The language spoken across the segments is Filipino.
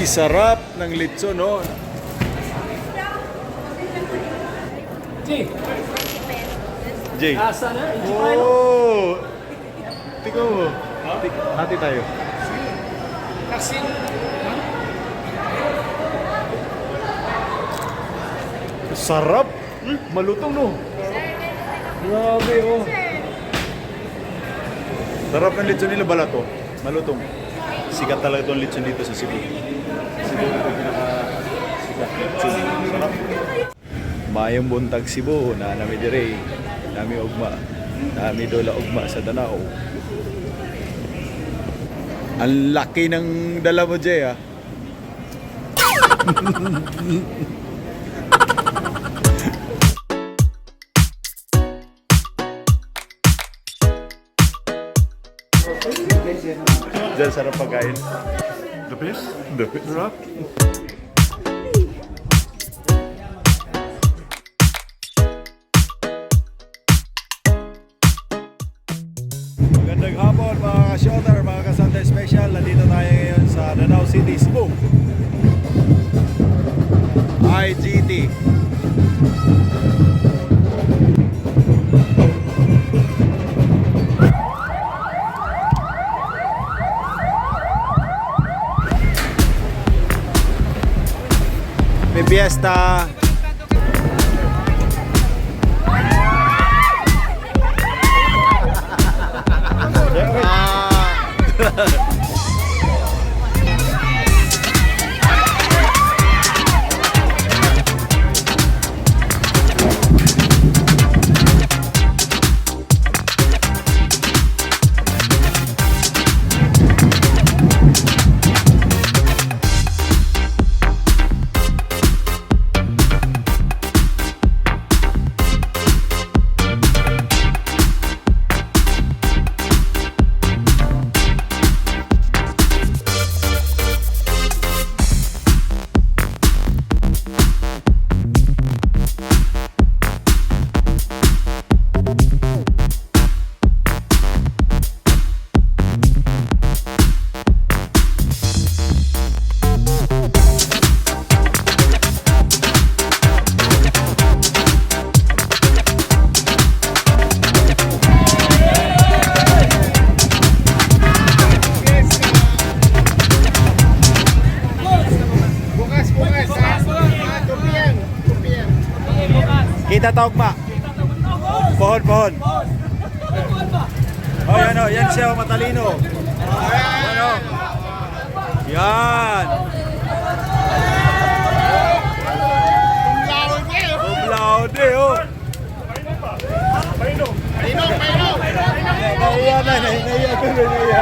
sarap ng litson, no? Jay. Asa na? Oh! Tingnan mo. Hati tayo. Kasi, Sarap! Malutong, no? Grabe, oh. Sarap ng litson nila, balato. Malutong. Sikat talaga itong litson dito sa Cebu. Siguro ito pinaka-sikat litson. Sarap. Mayong buntag Cebu na nami dire. Nami ugma. Nami dola ugma sa Danao. Ang laki ng dala mo, Jay, ah. Diyan sarap pagkain. The best? The best. Sarap. Magandang hapon mga ka-shooter, mga ka-Sunday Special. Nandito tayo ngayon sa Danao City, Cebu. IGT. May fiesta. Kita taugma. Pohon. Oh, yan, oh, yan siya, matalino. Yan, oh. Yan. Umlaude, oh. Painom. Naiya.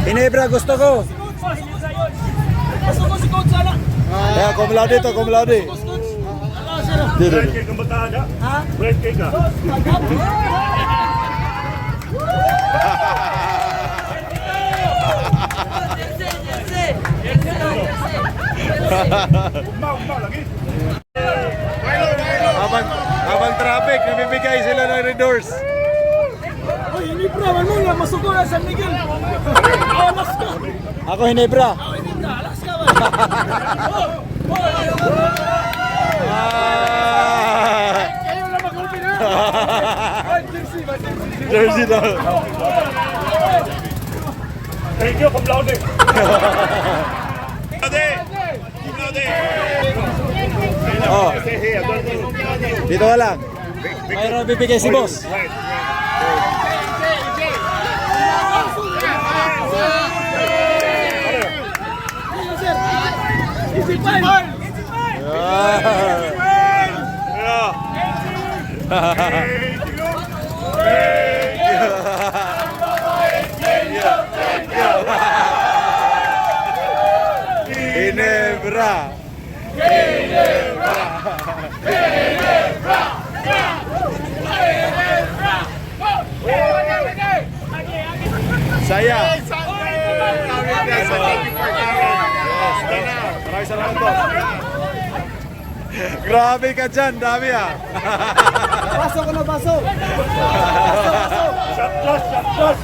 Ginebra gusto ko. gusto ko si Coach sana. Kaya cum laude to, cum laude. Bread cake ang batada. Ha? Bread cake ka. Ugma lagi. Habang traffic, nabibigay sila ng redors. Oy, hindi bro, ano nga masuko na San Miguel. Alas ka. Ako Hinebra. Hindi na, alas ka ba? Kayo na mag-upi na. Jersey daw. Thank you, cum laude. Oh. Dito lang. Mayroon bibigay si boss. Ginebra. Saya. Maraming salamat po. Grabe ka dyan, dami ah. Baso ko na baso. Shot glass, shot glass.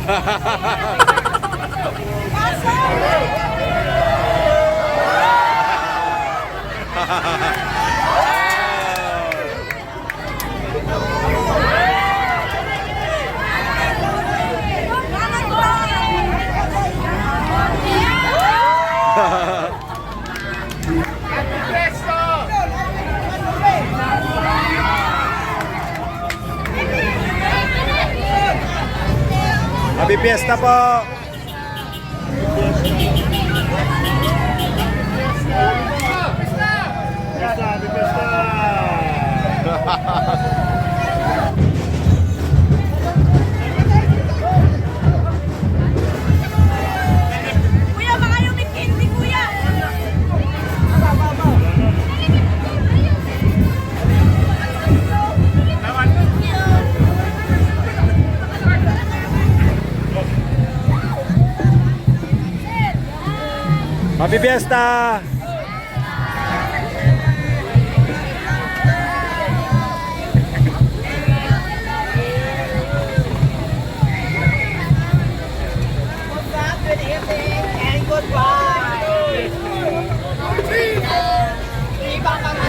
Happy Fiesta po! Fiesta, happy fiesta. Kuya, baka yung may candy, kuya. Happy Fiesta! Good evening and goodbye. Iba ka na.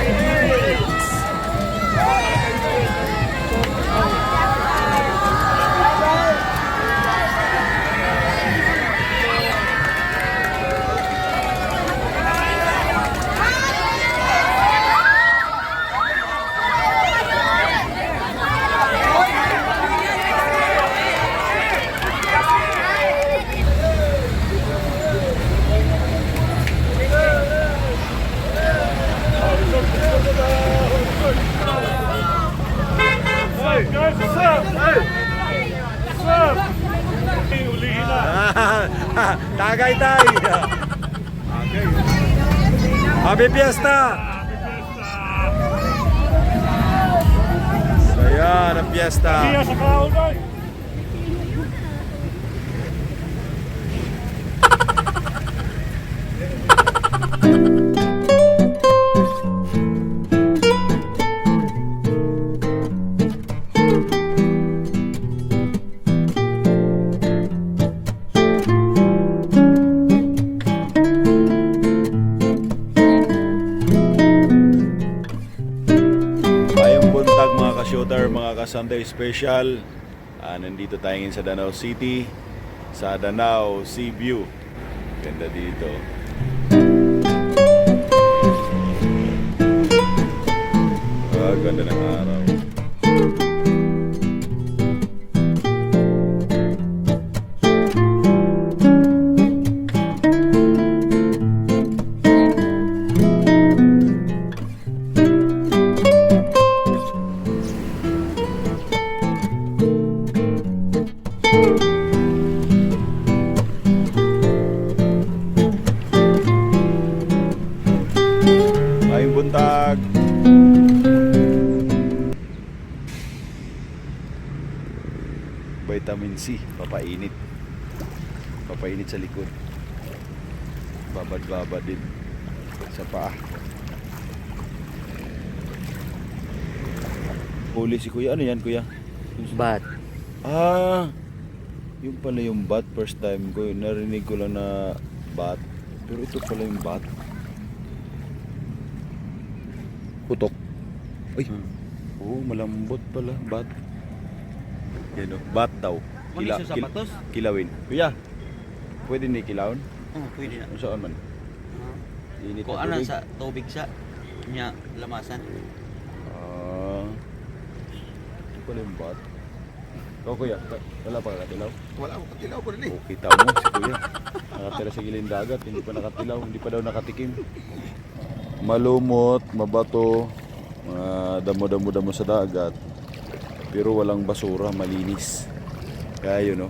Hey, guys, what's up? Hey, what's up? Hey, ulihin na. Tagay tay! Happy Fiesta! Happy fiesta. Saya na fiesta. Siya sa kaon, ay. Mayong buntag mga ka-shooter, mga ka-Sunday Special. Nandito tayo ngayon sa Danau City, sa Danau Sea View. Ganda dito. Ganda ng araw. Mayong buntag. Vitamin C, papainit. Papainit sa likod. Babad-babad din sa paa. Huli si kuya. Ano yan, kuya? Bat. Yung pala yung bat. First time ko, narinig ko lang na bat. Pero ito pala yung bat. Putok. Ay. Oo, malambot pala. Bat. Yan o. Bat daw. Kila, sapatos? Kilawin. Kuya, pwede ni kilawin? Pwede na. Ano saan man? Init Kung na ano tubig. sa tubig siya, niya lamasan. Ito pala yung bat. Ikaw kuya, wala pa kakatilaw? Wala akong katilaw ko rin eh. O, kita mo si kuya. Nakatira sa gilid dagat, hindi pa nakatilaw, hindi pa daw nakatikim. Malumot, mabato, mga damo-damo-damo sa dagat. Pero walang basura, malinis. Kaya yun, no?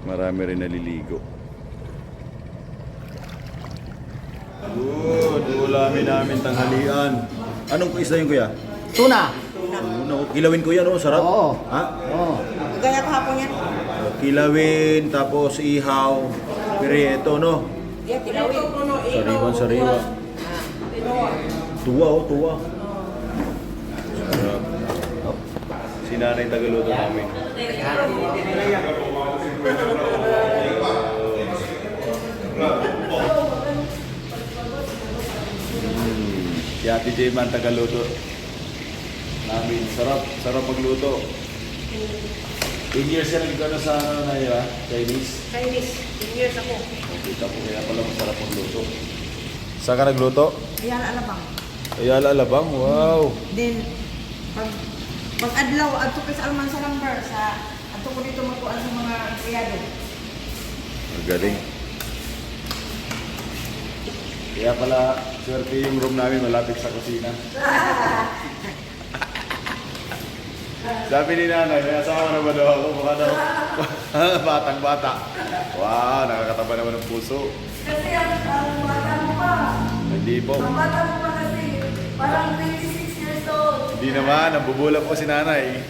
Marami rin naliligo. Good, ulamin namin tanghalian. Anong isa yun kuya? Tuna. No, kilawin kuya, no? Sarap? Oo. Ha? Oo. Gaya kahapon yan. Kilawin, tapos ihaw, pirieto, no? Yeah, tilawin. Sariwan, sariwa. Tuwa oh, tuwa. Sarap. Si nanay tagaluto namin. Si Ate J man tagaluto namin. Sarap, sarap magluto. 10 years na nagkano sa ano na yun, Chinese. Chinese. 10 years ako. Kita po kaya pala masarap magluto. Saan ka nagluto? Ayan, alabang. Ayala Alabang, wow. Then, pag adlaw, adto kay sa Almansa Lumber, adto ko dito magkuhan sa mga empleyado. Magaling. Kaya pala, swerte yung room namin malapit sa kusina. Sabi ni nanay, may asawa na ba daw ako? Baka daw, batang-bata. Wow, nakakataba naman ng puso. Kasi ang bata mo pa. Hindi po. Ang bata mo pa kasi, parang 26 years old. Hindi naman, nabubulap po si nanay.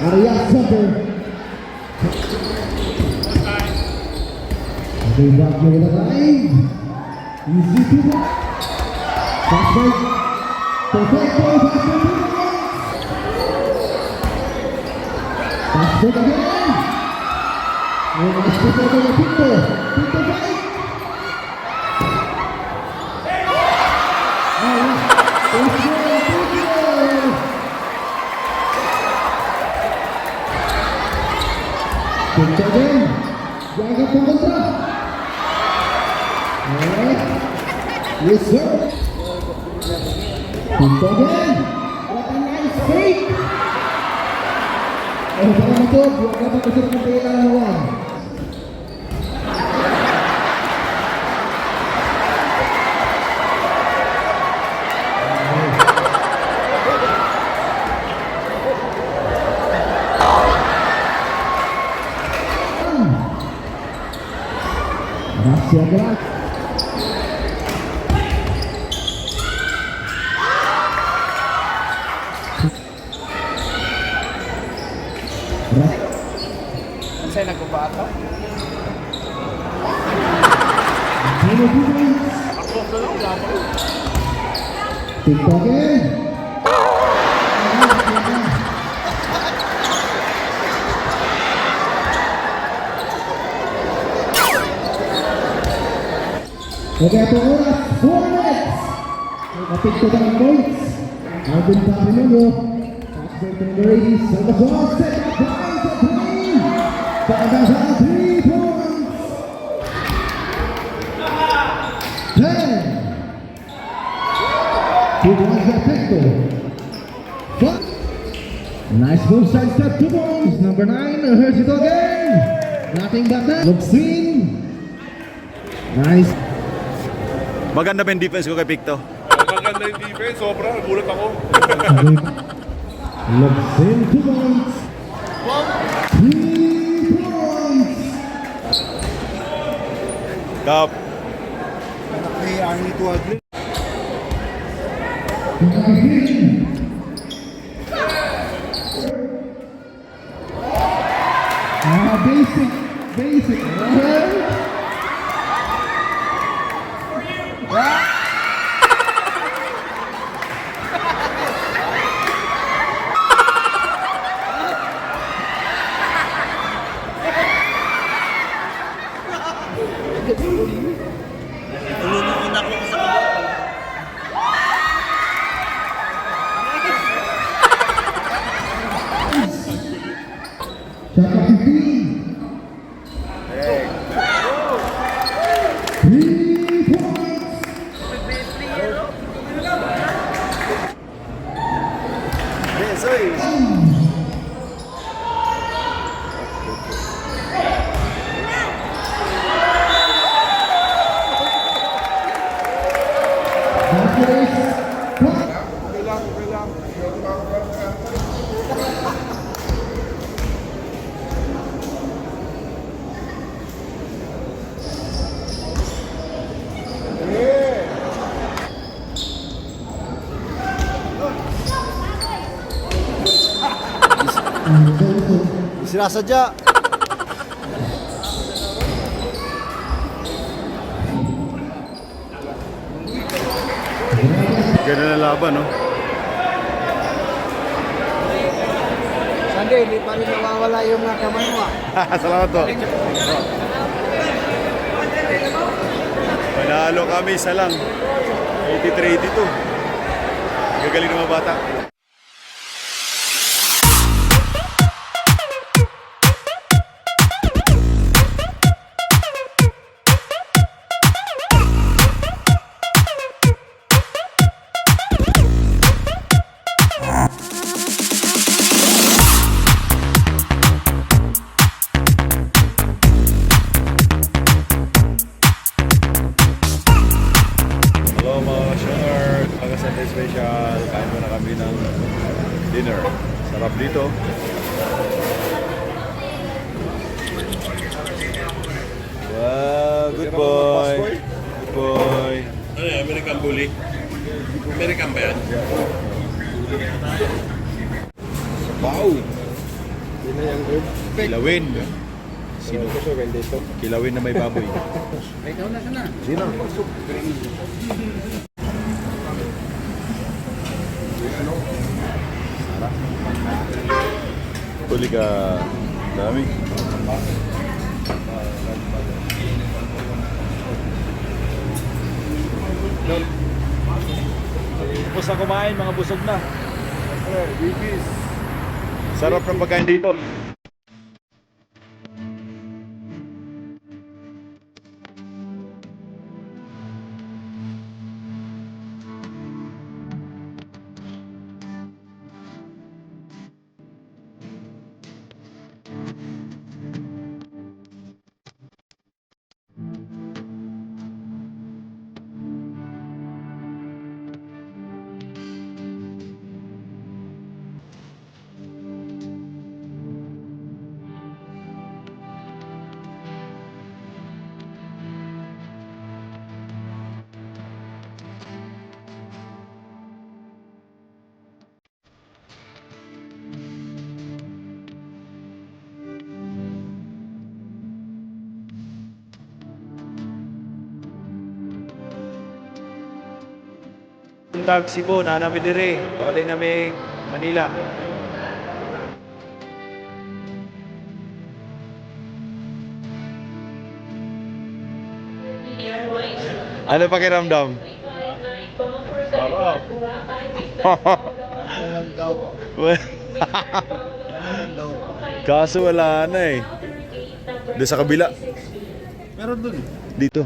Area center. Ada bagyo na live. Easy to go. Fast break. Perfecto. Fast break again. And it's perfecto na Pinto. Pinto break. Pinto again. Jaga po kontra. Alright. Yes, sir. Pinto again. What a nice fake. Oh, baka matog. Huwag ka pa kasi ng pila na one. Gracias, gracias. Sa'yo nagkubato? TikTok again. Okay, ito oras, 4 minutes. Nakapigto ng points. Alvin Papinulo. Touchdown to number 80. Salvador, set up, rise at 3. Pagkasa 3 points. 10. 2 points at Picto. Nice move, side step, 2 points. Number 9, here's it again. Nothing but that. Lugsin. Nice. Maganda ba yung defense ko kay Picto? Maganda yung defense, sobra. Nagulat ako. Lugsin, 2 points. 3 points. Kap. Basic. Well, Tulunod ako sa Shot number 15. 3 points. Yes, oy. Basket ace. Sinasadya. Ganda na laban, no? Sunday, hindi pa rin nawawala yung kamay mo. Salamat po. Panalo kami isa lang. 83-82. Gagaling ng mga bata. Hello mga Shark! Mga Sunday Special. Kain muna kami ng dinner. Sarap dito. Wow, good boy. Good boy. Ano yan? American Bully? American ba yan? Wow! Kilawin. Sino? Kilawin na may baboy. Sino? Sarap. Huli ka. Dami. Tapos na kumain, mga busog na. Sarap ng pagkain dito. Buntag Cebu, nanami dire. Pwede nami Manila. Ano pakiramdam? Kaso wala na eh. Doon sa kabila. Meron dun. Dito.